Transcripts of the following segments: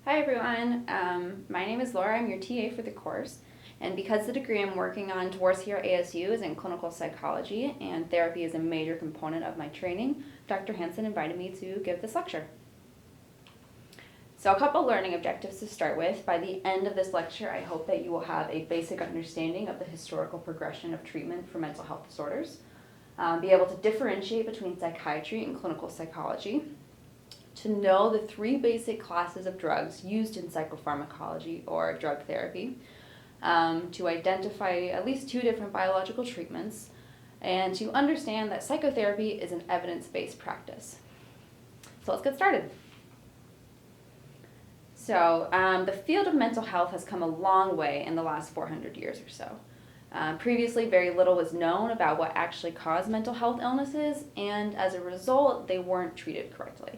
Hi everyone, my name is Laura, I'm your TA for the course, and because the degree I'm working on towards here at ASU is in clinical psychology and therapy is a major component of my training, Dr. Hansen invited me to give this lecture. So a couple learning objectives to start with. By the end of this lecture, I hope that you will have a basic understanding of the historical progression of treatment for mental health disorders, be able to differentiate between psychiatry and clinical psychology, to know the three basic classes of drugs used in psychopharmacology or drug therapy, to identify at least two different biological treatments, and to understand that psychotherapy is an evidence-based practice. So let's get started. So the field of mental health has come a long way in the last 400 years or so. Previously, very little was known about what actually caused mental health illnesses, and as a result, they weren't treated correctly.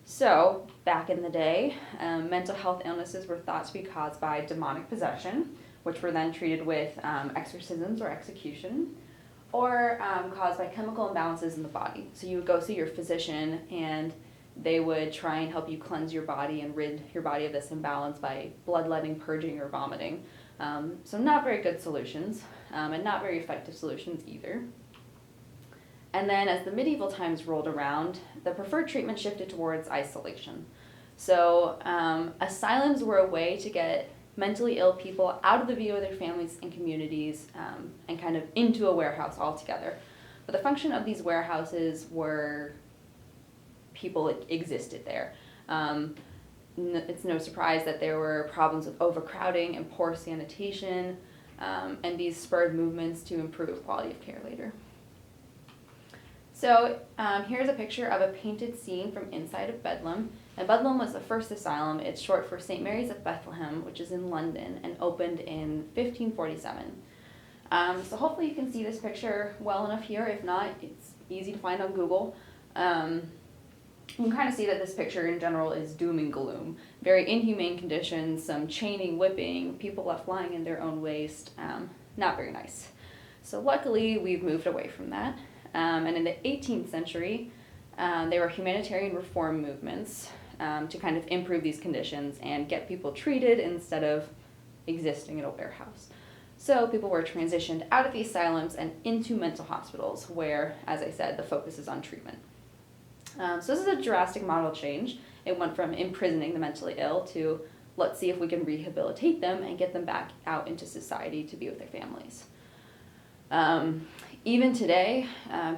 So, back in the day, mental health illnesses were thought to be caused by demonic possession, which were then treated with exorcisms or execution, or caused by chemical imbalances in the body. So you would go see your physician and they would try and help you cleanse your body and rid your body of this imbalance by bloodletting, purging, or vomiting. So not very good solutions, and not very effective solutions either. And then as the medieval times rolled around, the preferred treatment shifted towards isolation. So asylums were a way to get mentally ill people out of the view of their families and communities, and kind of into a warehouse altogether. But the function of these warehouses were people existed there. It's no surprise that there were problems with overcrowding and poor sanitation, and these spurred movements to improve quality of care later. So here's a picture of a painted scene from inside of Bedlam. And Bedlam was the first asylum. It's short for St. Mary's of Bethlehem, which is in London, and opened in 1547. So hopefully you can see this picture well enough here. If not, it's easy to find on Google. You can kind of see that this picture in general is doom and gloom. Very inhumane conditions, some chaining, whipping, people left lying in their own waste. Not very nice. So luckily, we've moved away from that. And in the 18th century, there were humanitarian reform movements to kind of improve these conditions and get people treated instead of existing in a warehouse. So people were transitioned out of the asylums and into mental hospitals where, as I said, the focus is on treatment. So this is a drastic model change. It went from imprisoning the mentally ill to let's see if we can rehabilitate them and get them back out into society to be with their families. Even today,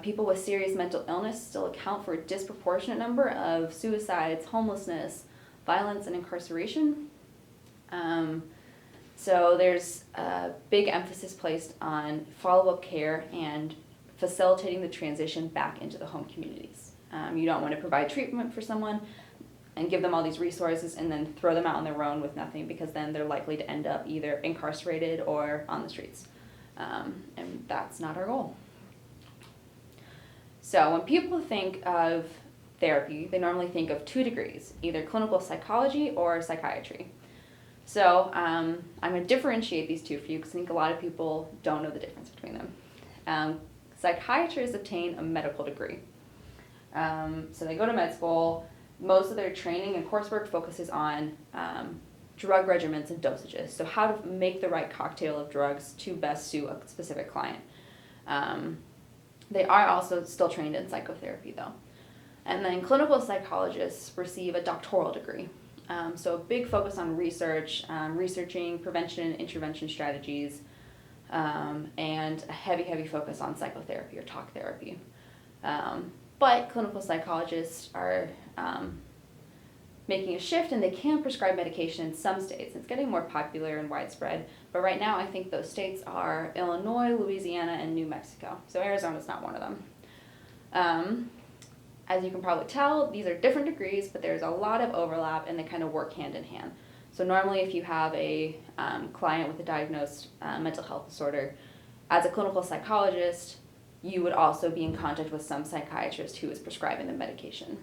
people with serious mental illness still account for a disproportionate number of suicides, homelessness, violence, and incarceration. So there's a big emphasis placed on follow-up care and facilitating the transition back into the home communities. You don't want to provide treatment for someone and give them all these resources and then throw them out on their own with nothing, because then they're likely to end up either incarcerated or on the streets. And that's not our goal. So when people think of therapy, they normally think of two degrees, either clinical psychology or psychiatry. So I'm going to differentiate these two for you because I think a lot of people don't know the difference between them. Psychiatrists obtain a medical degree. So they go to med school. Most of their training and coursework focuses on drug regimens and dosages, so how to make the right cocktail of drugs to best suit a specific client. They are also still trained in psychotherapy, though. And then clinical psychologists receive a doctoral degree. So a big focus on research, researching prevention and intervention strategies, and a heavy focus on psychotherapy or talk therapy. But clinical psychologists are making a shift, and they can prescribe medication in some states. It's getting more popular and widespread, but right now I think those states are Illinois, Louisiana, and New Mexico. So Arizona's not one of them. As you can probably tell, these are different degrees, but there's a lot of overlap, and they kind of work hand in hand. So normally if you have a client with a diagnosed mental health disorder, as a clinical psychologist, you would also be in contact with some psychiatrist who is prescribing the medication.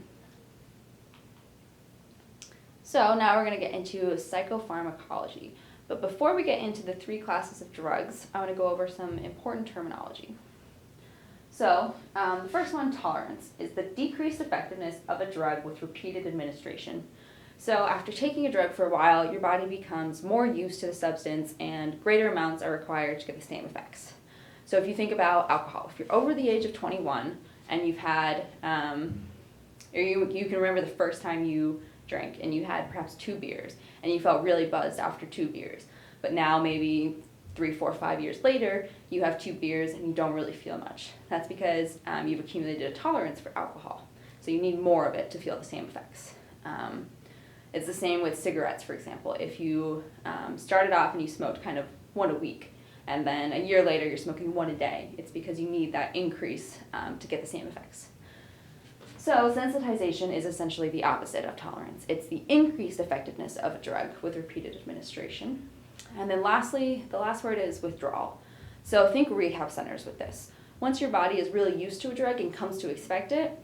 So now we're going to get into psychopharmacology. But before we get into the three classes of drugs, I want to go over some important terminology. So the first one, tolerance, is the decreased effectiveness of a drug with repeated administration. So after taking a drug for a while, your body becomes more used to the substance and greater amounts are required to get the same effects. So if you think about alcohol, if you're over the age of 21 and you've had, or you can remember the first time you drank and you had perhaps 2 beers and you felt really buzzed after 2 beers, but now maybe 3, 4, 5 years later, you have 2 beers and you don't really feel much. That's because you've accumulated a tolerance for alcohol. So you need more of it to feel the same effects. It's the same with cigarettes, for example. If you started off and you smoked kind of 1 a week, and then a year later you're smoking 1 a day, it's because you need that increase to get the same effects. So sensitization is essentially the opposite of tolerance. It's the increased effectiveness of a drug with repeated administration. And then lastly, the last word is withdrawal. So think rehab centers with this. Once your body is really used to a drug and comes to expect it,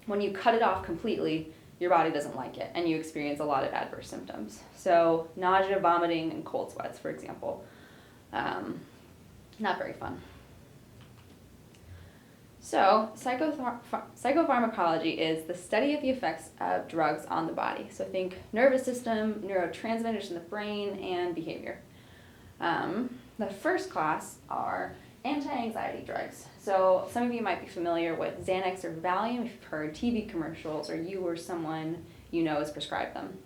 when you cut it off completely, your body doesn't like it and you experience a lot of adverse symptoms. So nausea, vomiting, and cold sweats, for example. Not very fun. So psychopharmacology is the study of the effects of drugs on the body. So think nervous system, neurotransmitters in the brain, and behavior. The first class are anti-anxiety drugs. So some of you might be familiar with Xanax or Valium if you've heard TV commercials or you or someone you know has prescribed them.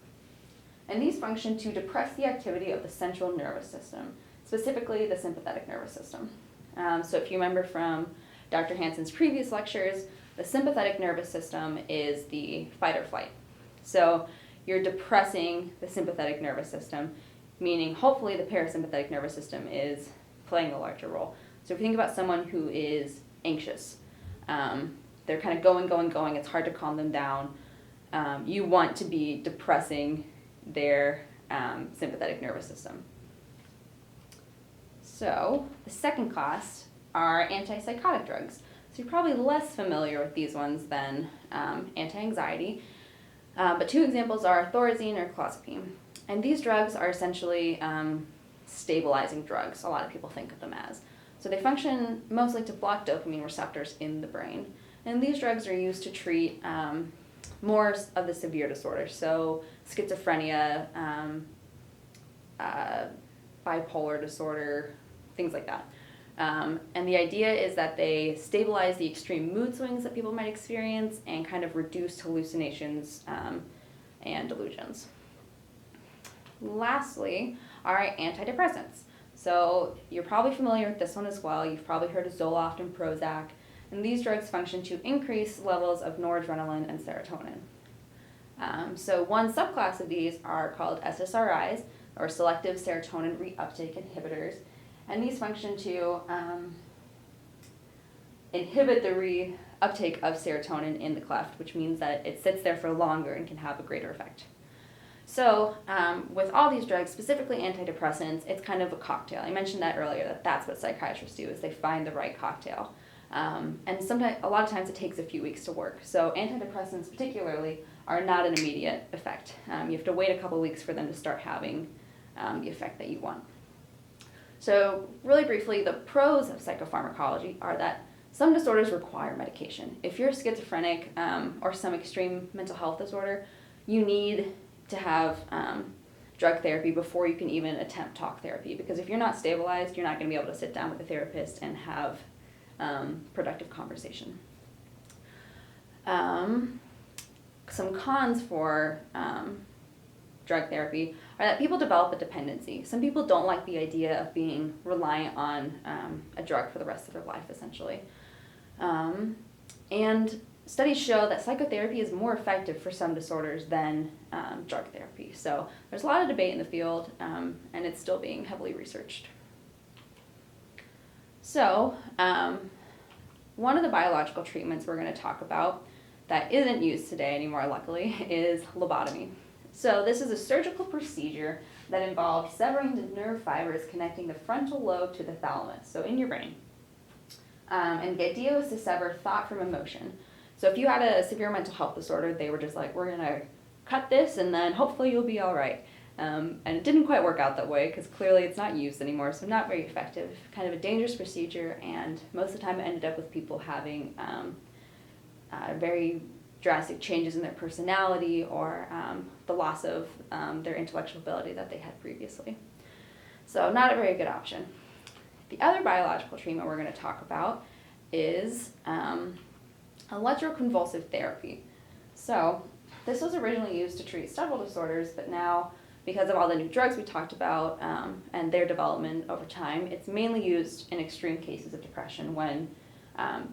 And these function to depress the activity of the central nervous system, specifically the sympathetic nervous system. So if you remember from Dr. Hansen's previous lectures, the sympathetic nervous system is the fight or flight. So you're depressing the sympathetic nervous system, meaning hopefully the parasympathetic nervous system is playing a larger role. So if you think about someone who is anxious, they're kind of going, it's hard to calm them down. You want to be depressing their sympathetic nervous system. So the second class are antipsychotic drugs. So you're probably less familiar with these ones than anti-anxiety. But 2 examples are Thorazine or clozapine. And these drugs are essentially stabilizing drugs, a lot of people think of them as. So they function mostly to block dopamine receptors in the brain. And these drugs are used to treat more of the severe disorders, so schizophrenia, bipolar disorder, things like that. And the idea is that they stabilize the extreme mood swings that people might experience and kind of reduce hallucinations and delusions. Lastly are antidepressants. So you're probably familiar with this one as well. You've probably heard of Zoloft and Prozac. And these drugs function to increase levels of noradrenaline and serotonin. So one subclass of these are called SSRIs, or selective serotonin reuptake inhibitors. And these function to inhibit the reuptake of serotonin in the cleft, which means that it sits there for longer and can have a greater effect. So with all these drugs, specifically antidepressants, it's kind of a cocktail. I mentioned that earlier, that's what psychiatrists do, is they find the right cocktail. And sometimes, a lot of times it takes a few weeks to work. So antidepressants particularly are not an immediate effect. You have to wait a couple weeks for them to start having the effect that you want. So really briefly, the pros of psychopharmacology are that some disorders require medication. If you're schizophrenic or some extreme mental health disorder, you need to have drug therapy before you can even attempt talk therapy, because if you're not stabilized, you're not going to be able to sit down with a therapist and have productive conversation. Some cons for drug therapy are that people develop a dependency. Some people don't like the idea of being reliant on a drug for the rest of their life, essentially. And studies show that psychotherapy is more effective for some disorders than drug therapy. So there's a lot of debate in the field, and it's still being heavily researched. So one of the biological treatments we're going to talk about that isn't used today anymore, luckily, is lobotomy. So this is a surgical procedure that involves severing the nerve fibers connecting the frontal lobe to the thalamus, so in your brain. And the idea was to sever thought from emotion. So if you had a severe mental health disorder, they were just like, we're going to cut this and then hopefully you'll be all right. And it didn't quite work out that way because clearly it's not used anymore, so not very effective. Kind of a dangerous procedure, and most of the time it ended up with people having very drastic changes in their personality or the loss of their intellectual ability that they had previously. So not a very good option. The other biological treatment we're going to talk about is electroconvulsive therapy. So this was originally used to treat several disorders, but now, because of all the new drugs we talked about and their development over time, it's mainly used in extreme cases of depression when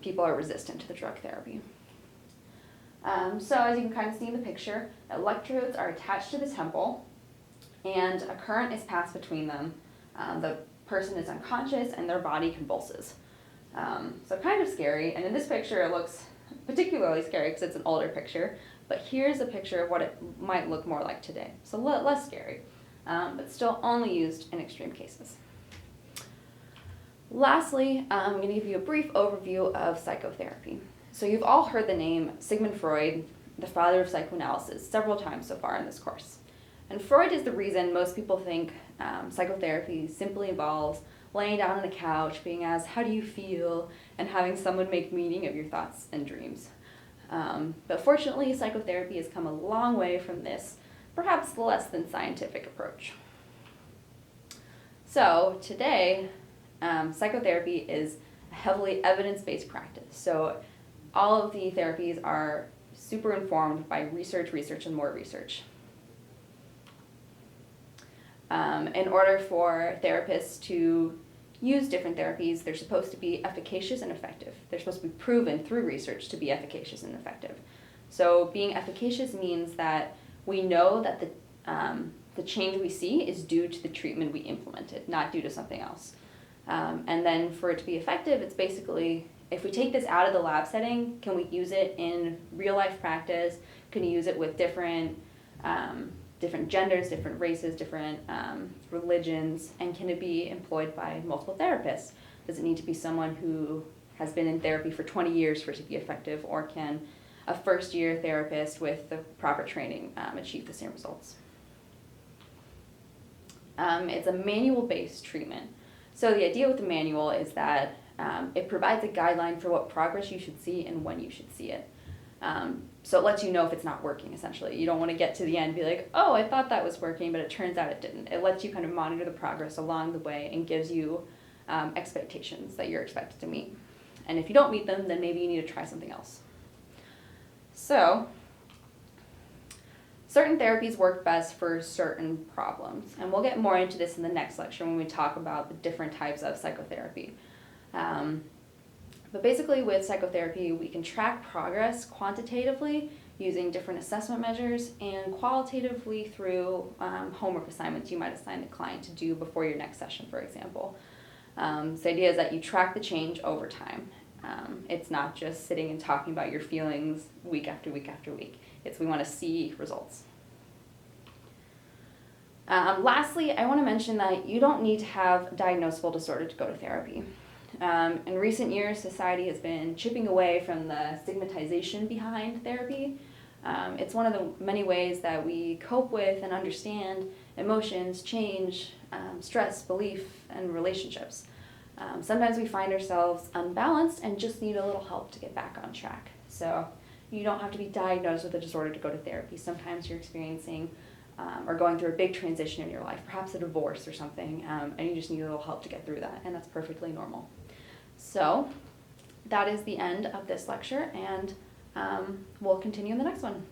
people are resistant to the drug therapy. So as you can kind of see in the picture, electrodes are attached to the temple and a current is passed between them. The person is unconscious and their body convulses. So kind of scary, and in this picture it looks particularly scary because it's an older picture, but here's a picture of what it might look more like today. So less scary, but still only used in extreme cases. Lastly, I'm going to give you a brief overview of psychotherapy. So you've all heard the name Sigmund Freud, the father of psychoanalysis, several times so far in this course. And Freud is the reason most people think psychotherapy simply involves laying down on a couch, being asked, how do you feel, and having someone make meaning of your thoughts and dreams. But fortunately, psychotherapy has come a long way from this, perhaps less than scientific approach. So today, psychotherapy is a heavily evidence-based practice. So all of the therapies are super informed by research, and more research. In order for therapists to use different therapies, they're supposed to be efficacious and effective. They're supposed to be proven through research to be efficacious and effective. So being efficacious means that we know that the change we see is due to the treatment we implemented, not due to something else. And then for it to be effective, it's basically, if we take this out of the lab setting, can we use it in real life practice? Can you use it with different genders, different races, different religions, and can it be employed by multiple therapists? Does it need to be someone who has been in therapy for 20 years for it to be effective, or can a first-year therapist with the proper training achieve the same results? It's a manual-based treatment. So the idea with the manual is that it provides a guideline for what progress you should see and when you should see it. So it lets you know if it's not working, essentially. You don't want to get to the end and be like, oh, I thought that was working, but it turns out it didn't. It lets you kind of monitor the progress along the way and gives you expectations that you're expected to meet. And if you don't meet them, then maybe you need to try something else. So certain therapies work best for certain problems. And we'll get more into this in the next lecture when we talk about the different types of psychotherapy. But basically with psychotherapy, we can track progress quantitatively using different assessment measures and qualitatively through homework assignments you might assign the client to do before your next session, for example. So the idea is that you track the change over time. It's not just sitting and talking about your feelings week after week after week. We want to see results. Lastly, I want to mention that you don't need to have a diagnosable disorder to go to therapy. In recent years, society has been chipping away from the stigmatization behind therapy. It's one of the many ways that we cope with and understand emotions, change, stress, belief, and relationships. Sometimes we find ourselves unbalanced and just need a little help to get back on track. So you don't have to be diagnosed with a disorder to go to therapy. Sometimes you're experiencing or going through a big transition in your life, perhaps a divorce or something, and you just need a little help to get through that, and that's perfectly normal. So that is the end of this lecture, and we'll continue in the next one.